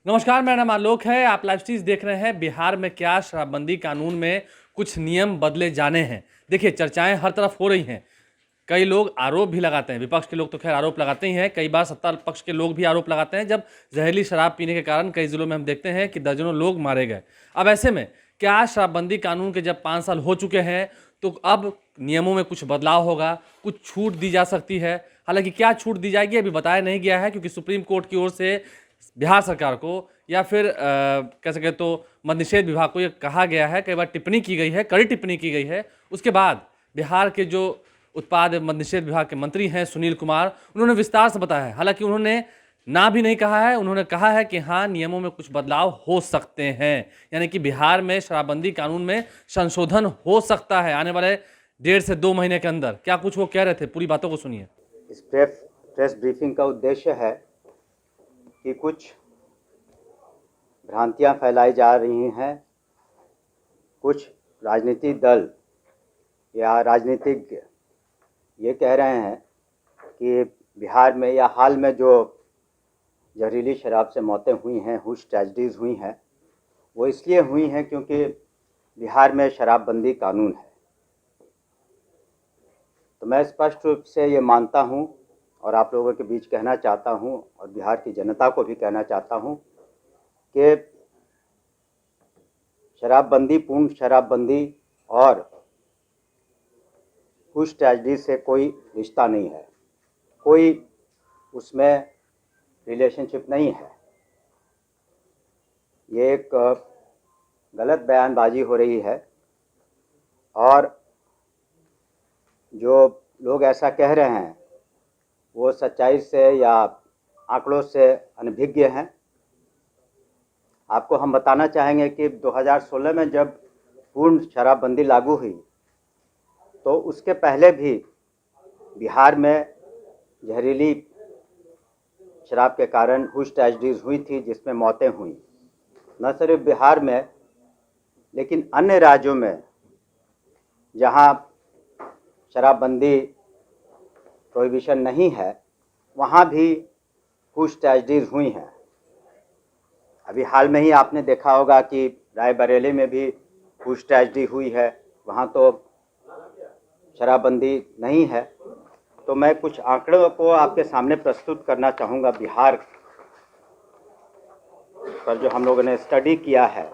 नमस्कार, मेरा नाम आलोक है। आप लाइव स्ट्रीम देख रहे हैं। बिहार में क्या शराबबंदी कानून में कुछ नियम बदले जाने हैं। देखिए, चर्चाएं हर तरफ हो रही हैं। कई लोग आरोप भी लगाते हैं। विपक्ष के लोग तो खैर आरोप लगाते ही हैं। कई बार सत्ता पक्ष के लोग भी आरोप लगाते हैं जब जहरीली शराब पीने के कारण कई जिलों में हम देखते हैं कि दर्जनों लोग मारे गए। अब ऐसे में क्या शराबबंदी कानून के जब 5 साल हो चुके हैं तो अब नियमों में कुछ बदलाव होगा, कुछ छूट दी जा सकती है। हालांकि क्या छूट दी जाएगी अभी बताया नहीं गया है, क्योंकि सुप्रीम कोर्ट की ओर से बिहार सरकार को या फिर कह सके तो मद निषेध विभाग को ये कहा गया है, कई बार टिप्पणी की गई है, कड़ी टिप्पणी की गई है। उसके बाद बिहार के जो उत्पाद मद निषेध विभाग के मंत्री हैं सुनील कुमार, उन्होंने विस्तार से बताया है। हालांकि उन्होंने ना भी नहीं कहा है, उन्होंने कहा है कि हाँ, नियमों में कुछ बदलाव हो सकते हैं। यानी कि बिहार में शराबबंदी कानून में संशोधन हो सकता है आने वाले 1.5 से 2 महीने के अंदर। क्या कुछ वो कह रहे थे, पूरी बातों को सुनिए। इस प्रेस ब्रीफिंग का उद्देश्य है कि कुछ भ्रांतियां फैलाई जा रही हैं। कुछ राजनीतिक दल या राजनीतिज्ञ ये कह रहे हैं कि बिहार में या हाल में जो जहरीली शराब से मौतें हुई हैं, हुश ट्रेजेडीज़ हुई हैं, वो इसलिए हुई हैं क्योंकि बिहार में शराबबंदी कानून है। तो मैं स्पष्ट रूप से ये मानता हूँ और आप लोगों के बीच कहना चाहता हूँ और बिहार की जनता को भी कहना चाहता हूँ कि शराबबंदी, पूर्ण शराबबंदी और हुश ट्रेजेडी से कोई रिश्ता नहीं है, कोई उसमें रिलेशनशिप नहीं है। ये एक गलत बयानबाजी हो रही है और जो लोग ऐसा कह रहे हैं वो सच्चाई से या आंकड़ों से अनभिज्ञ हैं। आपको हम बताना चाहेंगे कि 2016 में जब पूर्ण शराबबंदी लागू हुई तो उसके पहले भी बिहार में जहरीली शराब के कारण हुश ट्रेजेडीज़ हुई थी, जिसमें मौतें हुई। न सिर्फ बिहार में लेकिन अन्य राज्यों में जहां शराबबंदी प्रोहिबिशन नहीं है, वहां भी हुश ट्रेजेडीज़ हुई हैं। अभी हाल में ही आपने देखा होगा कि रायबरेली में भी हुश ट्रेजेडी हुई है, वहाँ तो शराबबंदी नहीं है। तो मैं कुछ आंकड़ों को आपके सामने प्रस्तुत करना चाहूँगा बिहार पर जो हम लोगों ने स्टडी किया है।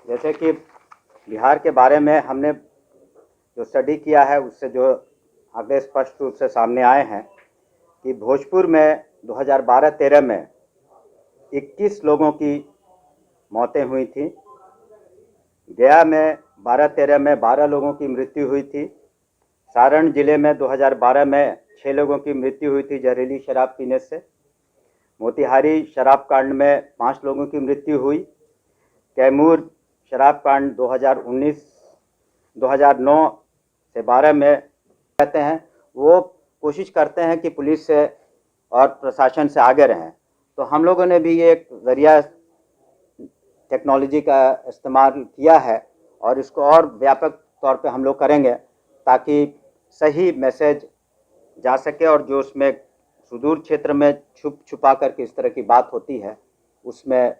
जैसे कि बिहार के बारे में हमने जो स्टडी किया है उससे जो आंकड़े स्पष्ट रूप से सामने आए हैं कि भोजपुर में 2012-13 में 21 लोगों की मौतें हुई थी। गया में 12-13 में 12 लोगों की मृत्यु हुई थी। सारण जिले में 2012 में 6 लोगों की मृत्यु हुई थी जहरीली शराब पीने से। मोतिहारी शराब कांड में 5 लोगों की मृत्यु हुई। कैमूर शराब कांड 2009 से 12 में कहते हैं वो कोशिश करते हैं कि पुलिस से और प्रशासन से आगे रहें। तो हम लोगों ने भी ये एक ज़रिया टेक्नोलॉजी का इस्तेमाल किया है और इसको और व्यापक तौर पे हम लोग करेंगे ताकि सही मैसेज जा सके और जो उसमें सुदूर क्षेत्र में छुपा करके इस तरह की बात होती है उसमें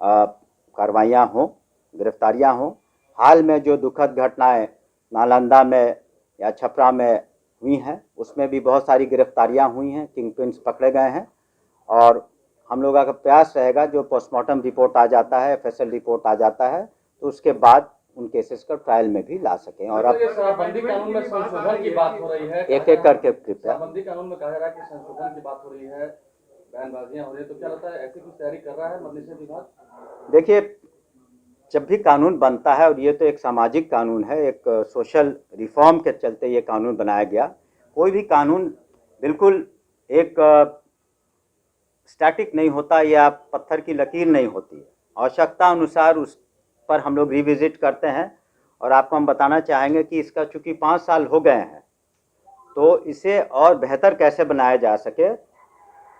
कार्रवाइयाँ हों, गिरफ्तारियाँ हों। हाल में जो दुखद घटनाएं नालंदा में या छपरा में हुई हैं उसमें भी बहुत सारी गिरफ्तारियां हुई हैं, किंगपिन्स पकड़े गए हैं और हम लोगों का प्रयास रहेगा जो पोस्टमार्टम रिपोर्ट आ जाता है, एफएसएल रिपोर्ट आ जाता है तो उसके बाद उन केसेस को ट्रायल में भी ला सकें। और अब शराबबंदी कानून में संशोधन की बात हो रही है, एक एक करके कृपया। शराबबंदी कानून में कहा जा रहा है कि संशोधन की बात हो रही है, बयानबाजियां हो रही है, तो क्या लगता है ऐसी कुछ तैयारी कर रहा है मद निषेध विभाग? देखिए, जब भी कानून बनता है और ये तो एक सामाजिक कानून है, एक सोशल रिफॉर्म के चलते ये कानून बनाया गया। कोई भी कानून बिल्कुल एक स्टैटिक नहीं होता या पत्थर की लकीर नहीं होती। आवश्यकता अनुसार उस पर हम लोग रिविजिट करते हैं और आपको हम बताना चाहेंगे कि इसका चूँकि 5 साल हो गए हैं तो इसे और बेहतर कैसे बनाया जा सके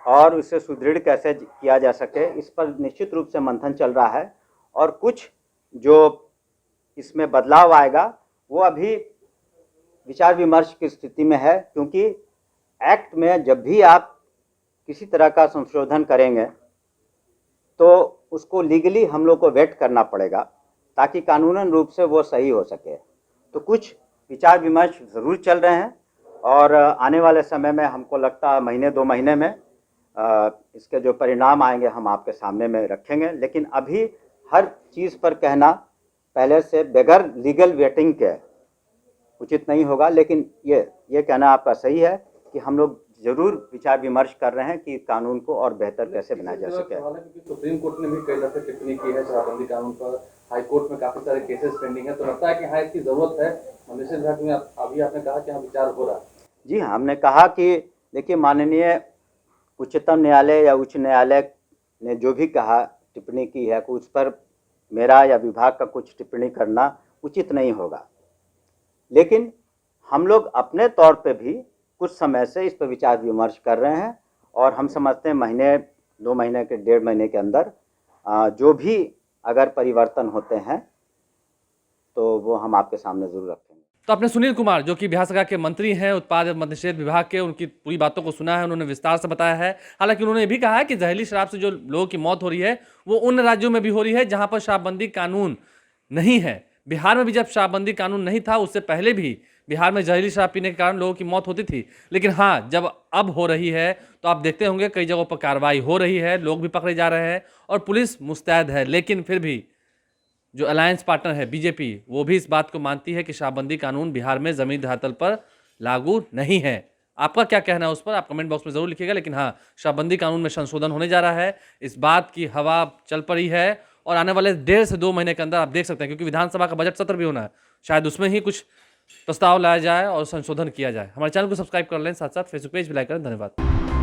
और उसे सुदृढ़ कैसे किया जा सके, इस पर निश्चित रूप से मंथन चल रहा है। और कुछ जो इसमें बदलाव आएगा वो अभी विचार विमर्श की स्थिति में है, क्योंकि एक्ट में जब भी आप किसी तरह का संशोधन करेंगे तो उसको लीगली हम लोग को वेट करना पड़ेगा ताकि कानूनन रूप से वो सही हो सके। तो कुछ विचार विमर्श ज़रूर चल रहे हैं और आने वाले समय में हमको लगता है महीने 2 महीने में इसके जो परिणाम आएंगे हम आपके सामने में रखेंगे। लेकिन अभी हर चीज़ पर कहना पहले से बगैर लीगल वेटिंग के उचित नहीं होगा। लेकिन ये कहना आपका सही है कि हम लोग जरूर विचार विमर्श कर रहे हैं कि कानून को और बेहतर कैसे बनाया जा सके। सुप्रीम कोर्ट ने भी कई दफे टिप्पणी की है शराबबंदी कानून पर, हाई कोर्ट में काफी सारे केसेस पेंडिंग है, तो लगता है कि हाँ इसकी जरूरत है। मनुष्य विभाग में अभी आपने कहा कि हाँ विचार हो रहा है। जी हाँ, हमने कहा कि देखिए माननीय उच्चतम न्यायालय या उच्च न्यायालय ने जो भी कहा टिप्पणी की है उस पर मेरा या विभाग का कुछ टिप्पणी करना उचित नहीं होगा। लेकिन हम लोग अपने तौर पे भी कुछ समय से इस पर विचार विमर्श कर रहे हैं और हम समझते हैं महीने 2 महीने के 1.5 महीने के अंदर जो भी अगर परिवर्तन होते हैं तो वो हम आपके सामने जरूर रखेंगे। तो आपने सुनील कुमार जो कि बिहार सरकार के मंत्री हैं उत्पाद एवं मद्यनिषेध विभाग के, उनकी पूरी बातों को सुना है, उन्होंने विस्तार से बताया है। हालांकि उन्होंने ये भी कहा है कि जहरीली शराब से जो लोगों की मौत हो रही है वो उन राज्यों में भी हो रही है जहां पर शराबबंदी कानून नहीं है। बिहार में भी जब शराबबंदी कानून नहीं था उससे पहले भी बिहार में जहरीली शराब पीने के कारण लोगों की मौत होती थी। लेकिन हाँ, जब अब हो रही है तो आप देखते होंगे कई जगहों पर कार्रवाई हो रही है, लोग भी पकड़े जा रहे हैं और पुलिस मुस्तैद है। लेकिन फिर भी जो अलायंस पार्टनर है बीजेपी, वो भी इस बात को मानती है कि शराबबंदी कानून बिहार में जमीनी धरातल पर लागू नहीं है। आपका क्या कहना है उस पर आप कमेंट बॉक्स में जरूर लिखिएगा। लेकिन हाँ, शराबबंदी कानून में संशोधन होने जा रहा है, इस बात की हवा चल पड़ी है और आने वाले 1.5 से 2 महीने के अंदर आप देख सकते हैं, क्योंकि विधानसभा का बजट सत्र भी होना है, शायद उसमें ही कुछ प्रस्ताव लाया जाए और संशोधन किया जाए। हमारे चैनल को सब्सक्राइब कर लें, साथ साथ फेसबुक पेज भी लाइक करें। धन्यवाद।